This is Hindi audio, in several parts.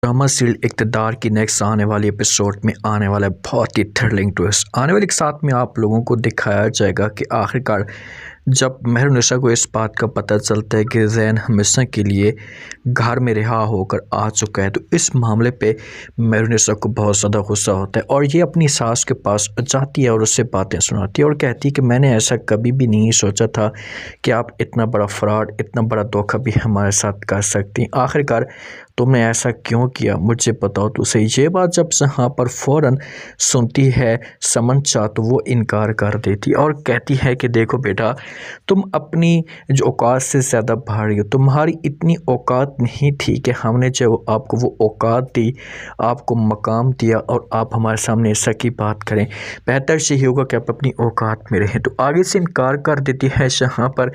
ड्रामा सीरियल इक़्तिदार की नेक्स्ट आने वाली एपिसोड में आने वाला है बहुत ही थ्रिलिंग ट्विस्ट। आने वाले एक साथ में आप लोगों को दिखाया जाएगा कि आखिरकार जब मेहरुनिसा को इस बात का पता चलता है कि ज़ैन हमेशा के लिए घर में रिहा होकर आ चुका है, तो इस मामले पे मेहरुनिसा को बहुत ज़्यादा गुस्सा होता है और ये अपनी सास के पास जाती है और उससे बातें सुनाती है और कहती है कि मैंने ऐसा कभी भी नहीं सोचा था कि आप इतना बड़ा फ्रॉड, इतना बड़ा धोखा भी हमारे साथ कर सकती हैं। आखिरकार तुमने ऐसा क्यों किया, मुझे बताओ तो सही। ये बात जब यहाँ पर फ़ौरन सुनती है समन चाह, तो वो इनकार कर देती और कहती है कि देखो बेटा, तुम अपनी जो औकात से ज़्यादा बढ़ रही हो। तुम्हारी इतनी औकात नहीं थी कि हमने जब आपको वो औकात दी, आपको मकाम दिया और आप हमारे सामने ऐसा की बात करें। बेहतर से ही होगा कि आप अपनी औकात में रहें। तो आगे से इनकार कर देती है यहाँ पर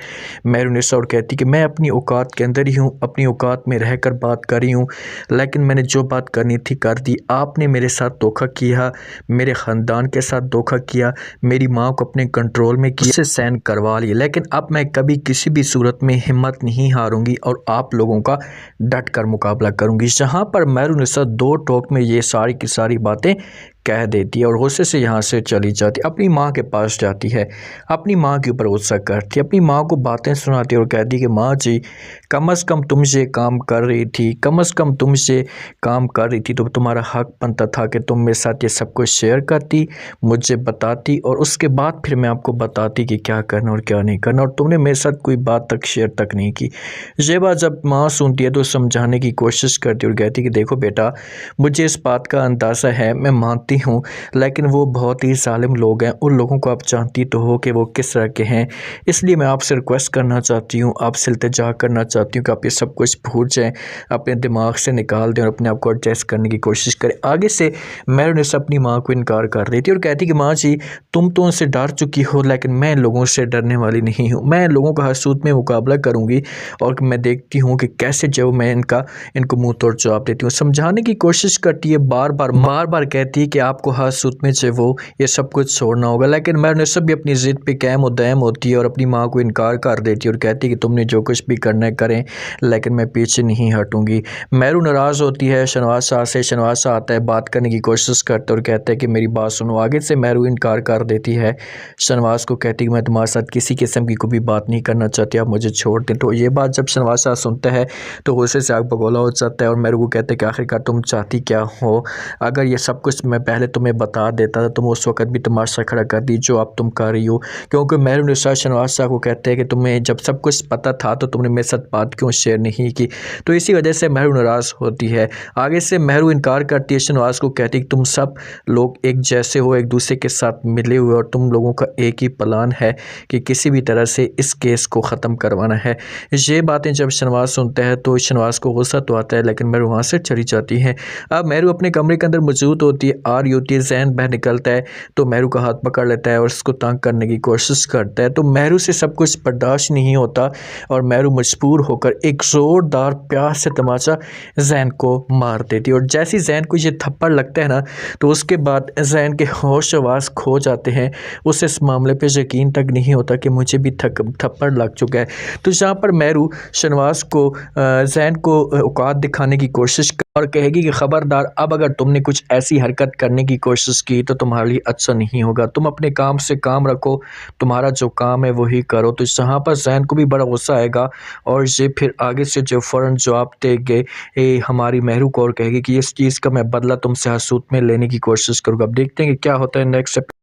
मेहरुनिसा और कहती कि मैं अपनी औकात के अंदर ही हूँ, अपनी औकात में रहकर बात कर रही हूँ, लेकिन मैंने जो बात करनी थी कर दी। आपने मेरे साथ धोखा किया, मेरे ख़ानदान के साथ धोखा किया, मेरी माँ को अपने कंट्रोल में किया, से सहन करवा लिया, लेकिन अब मैं कभी किसी भी सूरत में हिम्मत नहीं हारूंगी और आप लोगों का डट कर मुकाबला करूंगी। जहाँ पर मेहरुनिसा दो टोक में ये सारी की सारी बातें कह देती है और गुस्से से यहाँ से चली जाती है। अपनी माँ के पास जाती है, अपनी माँ के ऊपर गुस्सा करती है, अपनी माँ को बातें सुनाती है और कहती है कि माँ जी, कम से कम तुमसे काम कर रही थी, कम से कम तुमसे काम कर रही थी तो तुम्हारा हक बनता था कि तुम मेरे साथ ये सब कुछ शेयर करती, मुझे बताती और उसके बाद फिर मैं आपको बताती कि क्या करना और क्या नहीं करना, और तुमने मेरे साथ कोई बात तक शेयर तक नहीं की। ये बात जब माँ सुनती है तो समझाने की कोशिश करती है और कहती है कि देखो बेटा, मुझे इस बात का अंदाज़ा है, मैं मानती हूँ, लेकिन वो बहुत ही ज़ालिम लोग हैं। उन लोगों को आप जानती तो हो कि वो किस तरह के हैं, इसलिए मैं आपसे रिक्वेस्ट करना चाहती हूँ, आपसे इल्तिजा करना चाहती हूँ कि आप ये सब कुछ भूल जाएं, अपने दिमाग से निकाल दें और अपने आप को एडजस्ट करने की कोशिश करें। आगे से मेहरुनिसा अपनी माँ को इनकार कर रही थी और कहती कि माँ जी, तुम तो उनसे डर चुकी हो, लेकिन मैं लोगों से डरने वाली नहीं हूँ। मैं लोगों का हर सूरत में मुकाबला करूँगी और मैं देखती हूँ कि कैसे जो मैं इनको मुँह तोड़ जवाब देती हूँ। समझाने की कोशिश करती है, बार बार कहती है कि आपको हर सूरत में जो वो ये सब कुछ छोड़ना होगा, लेकिन मेहरुनिसा भी अपनी ज़िद पे कायम और दायम होती है और अपनी माँ को इनकार कर देती है और कहती है कि तुमने जो कुछ भी करना है करें, लेकिन मैं पीछे नहीं हटूँगी। मेहरू नाराज़ होती है शहनवाज शाह से, शहनवाज शाह आता है, बात करने की कोशिश करता है और कहता है कि मेरी बात सुनो। आगे से मेहरू इनकार कर देती है, शहनवाज को कहती है कि मैं तुम्हारे साथ किसी किस्म की कोई बात नहीं करना चाहती, आप मुझे छोड़ दें। तो ये बात जब शहनवाज शाह सुनता है तो गुस्से से आग बगोला हो जाता है और मेहरू को कहते हैं कि आखिरकार तुम चाहती क्या हो, अगर ये सब कुछ मैं पहले तुम्हें बता देता था, तुम उस वक्त भी तमाशा खड़ा कर दी जो अब तुम कर रही हो। क्योंकि मेहरुनिसा शहनवाज शाह को कहते हैं कि तुम्हें जब सब कुछ पता था तो तुमने मेरे साथ बात क्यों शेयर नहीं की। तो इसी वजह से मेहरू नाराज़ होती है। आगे से मेहरू इनकार करती है, शहनवाज को कहती है कि तुम सब लोग एक जैसे हो, एक दूसरे के साथ मिले हुए और तुम लोगों का एक ही प्लान है कि किसी भी तरह से इस केस को ख़त्म करवाना है। ये बातें जब शहनवाज सुनता है तो शहनवाज को गुस्सा तो आता है, लेकिन मेहरू वहाँ से चली जाती है। अब मेहरू अपने कमरे के अंदर मौजूद होती है, आ रही होती है, ज़ैन बाहर निकलता है तो मेहरू का हाथ पकड़ लेता है और उसको तंग करने की कोशिश करता है। तो मेहरू से सब कुछ बर्दाश्त नहीं होता और मेहरू मजबूर होकर एक ज़ोरदार प्यार से तमाचा ज़ैन को मार देती है और जैसे ही ज़ैन को ये थप्पड़ लगता है ना, तो उसके बाद ज़ैन के होश आवास खो जाते हैं। उसे इस मामले पे यकीन तक नहीं होता कि मुझे भी थप्पड़ लग चुका है। तो यहाँ पर मेहरू शहनवाज को ज़ैन को औकात दिखाने की कोशिश और कहेगी कि ख़बरदार, अब अगर तुमने कुछ ऐसी हरकत करने की कोशिश की तो तुम्हारे लिए अच्छा नहीं होगा, तुम अपने काम से काम रखो, तुम्हारा जो काम है वही करो। तो यहाँ पर ज़ैन को भी बड़ा गुस्सा आएगा और ये फिर आगे से जो फ़ौरन जवाब देंगे हमारी मेहरू को और कहेगी कि इस चीज़ का मैं बदला तुमसे हर सूरत में लेने की कोशिश करूँगा। अब देखते हैं कि क्या होता है नेक्स्ट।